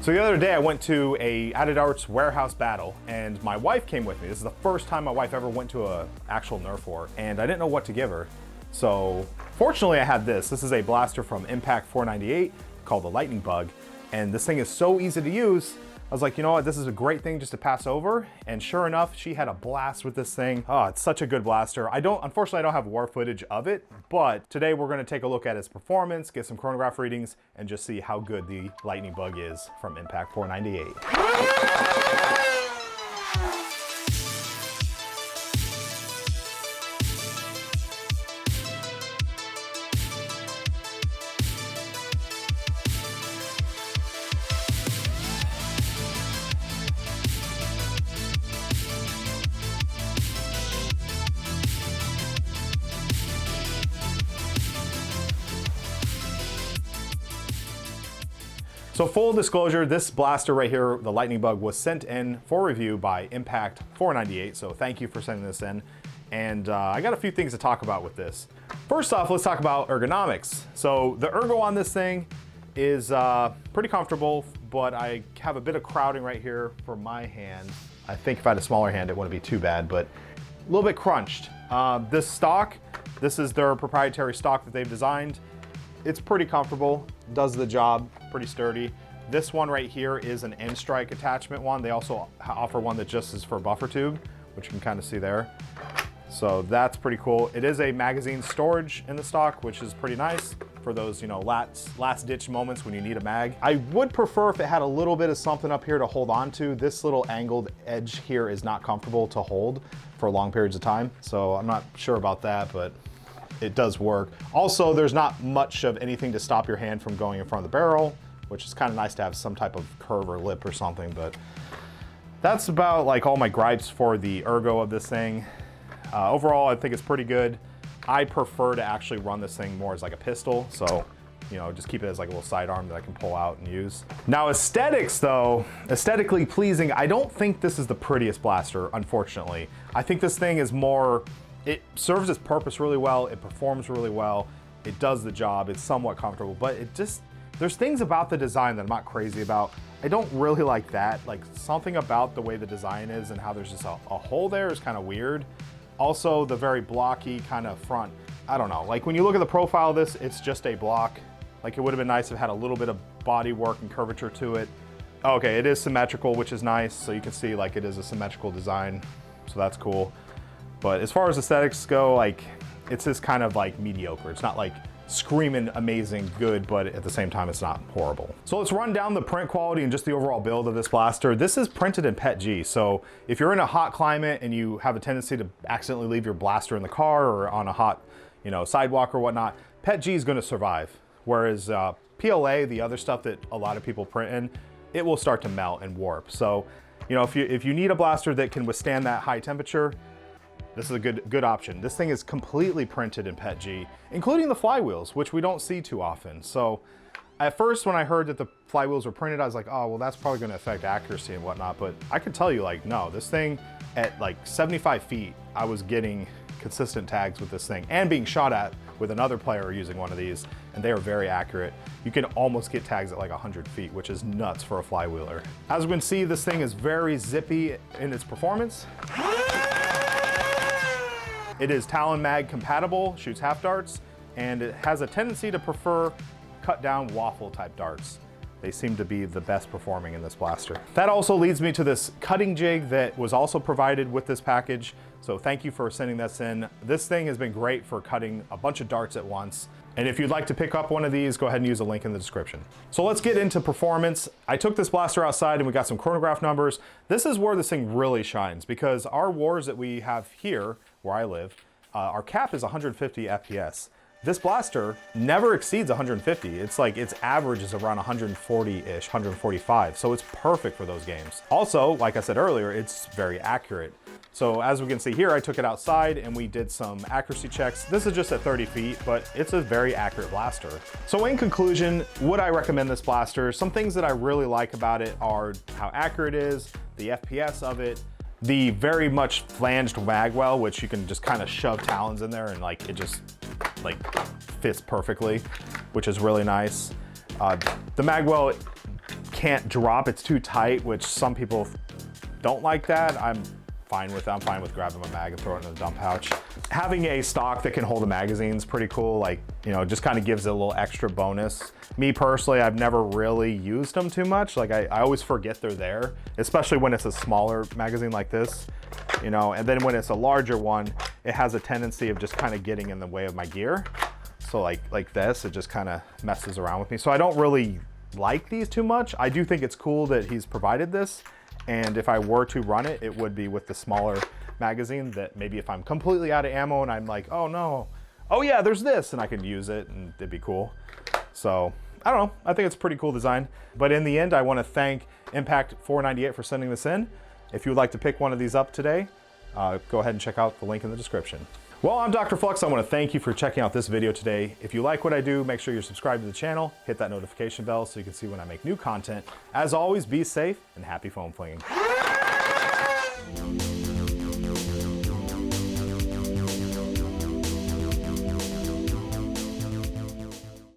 So the other day I went to a Added Arts warehouse battle and my wife came with me. This is the first time my wife ever went to an actual Nerf war and I didn't know what to give her. So fortunately I had this. This is a blaster from Impact 498 called the Lightning Bug. And this thing is so easy to use. I was like, you know what, this is a great thing just to pass over. And sure enough, she had a blast with this thing. Oh, it's such a good blaster. Unfortunately, I don't have war footage of it, but today we're gonna take a look at its performance, get some chronograph readings, and just see how good the Lightning Bug is from Impact 498. So full disclosure, this blaster right here, the Lightning Bug, was sent in for review by Impact 498, so thank you for sending this in. And I got a few things to talk about with this. First off, let's talk about ergonomics. So the ergo on this thing is pretty comfortable, but I have a bit of crowding right here for my hand. I think if I had a smaller hand, it wouldn't be too bad, but a little bit crunched. This stock, this is their proprietary stock that they've designed. It's pretty comfortable, does the job, pretty sturdy. This one right here is an end strike attachment one. They also offer one that just is for buffer tube, which you can kind of see there. So that's pretty cool. It is a magazine storage in the stock, which is pretty nice for those, you know, last ditch moments when you need a mag. I would prefer if it had a little bit of something up here to hold on to. This little angled edge here is not comfortable to hold for long periods of time. So I'm not sure about that, but it does work. Also, there's not much of anything to stop your hand from going in front of the barrel, which is kind of nice to have some type of curve or lip or something, but that's about like all my gripes for the ergo of this thing. Overall, I think it's pretty good. I prefer to actually run this thing more as like a pistol, so you know, just keep it as like a little sidearm that I can pull out and use. Now aesthetics though, aesthetically pleasing, I don't think this is the prettiest blaster, unfortunately. I think this thing is more, it serves its purpose really well, it performs really well, it does the job, it's somewhat comfortable, but it just, there's things about the design that I'm not crazy about. I don't really like that. Like something about the way the design is and how there's just a hole there is kind of weird. Also the very blocky kind of front, I don't know. Like when you look at the profile of this, it's just a block. Like it would have been nice if it had a little bit of body work and curvature to it. Okay, it is symmetrical, which is nice. So you can see like it is a symmetrical design. So that's cool. But as far as aesthetics go, like it's just kind of like mediocre. It's not like screaming amazing good, but at the same time, it's not horrible. So let's run down the print quality and just the overall build of this blaster. This is printed in PETG. So if you're in a hot climate and you have a tendency to accidentally leave your blaster in the car or on a hot, you know, sidewalk or whatnot, PETG is going to survive. Whereas PLA, the other stuff that a lot of people print in, it will start to melt and warp. So, you know, if you need a blaster that can withstand that high temperature, this is a good option. This thing is completely printed in PETG, including the flywheels, which we don't see too often. So at first when I heard that the flywheels were printed, I was like, oh, well, that's probably gonna affect accuracy and whatnot. But I could tell you like, no, this thing at like 75 feet, I was getting consistent tags with this thing and being shot at with another player using one of these, and they are very accurate. You can almost get tags at like 100 feet, which is nuts for a flywheeler. As we can see, this thing is very zippy in its performance. It is Talon Mag compatible, shoots half darts, and it has a tendency to prefer cut down waffle type darts. They seem to be the best performing in this blaster. That also leads me to this cutting jig that was also provided with this package. So thank you for sending this in. This thing has been great for cutting a bunch of darts at once. And if you'd like to pick up one of these, go ahead and use a link in the description. So let's get into performance. I took this blaster outside and we got some chronograph numbers. This is where this thing really shines because our wars that we have here, where I live, our cap is 150 FPS. This blaster never exceeds 150. It's like its average is around 140-ish, 145. So it's perfect for those games. Also, like I said earlier, it's very accurate. So as we can see here, I took it outside and we did some accuracy checks. This is just at 30 feet, but it's a very accurate blaster. So in conclusion, would I recommend this blaster? Some things that I really like about it are how accurate it is, the FPS of it, the very much flanged magwell, which you can just kind of shove talons in there and like it just like fits perfectly, which is really nice. The magwell can't drop, it's too tight, which some people don't like that. I'm fine with it. I'm fine with grabbing my mag and throwing it in the dump pouch. Having a stock that can hold a magazine is pretty cool. Like, you know, just kind of gives it a little extra bonus. Me personally, I've never really used them too much. Like I always forget they're there, especially when it's a smaller magazine like this, you know, and then when it's a larger one, it has a tendency of just kind of getting in the way of my gear. So like this, it just kind of messes around with me. So I don't really like these too much. I do think it's cool that he's provided this. And if I were to run it, it would be with the smaller magazine that maybe if I'm completely out of ammo and I'm like, oh no, oh yeah, there's this, and I could use it and it'd be cool. So I don't know, I think it's a pretty cool design. But in the end, I want to thank Impact 498 for sending this in. If you would like to pick one of these up today, go ahead and check out the link in the description. Well, I'm DrFlux. I want to thank you for checking out this video today. If you like what I do, make sure you're subscribed to the channel, hit that notification bell so you can see when I make new content. As always, be safe and happy foam flinging.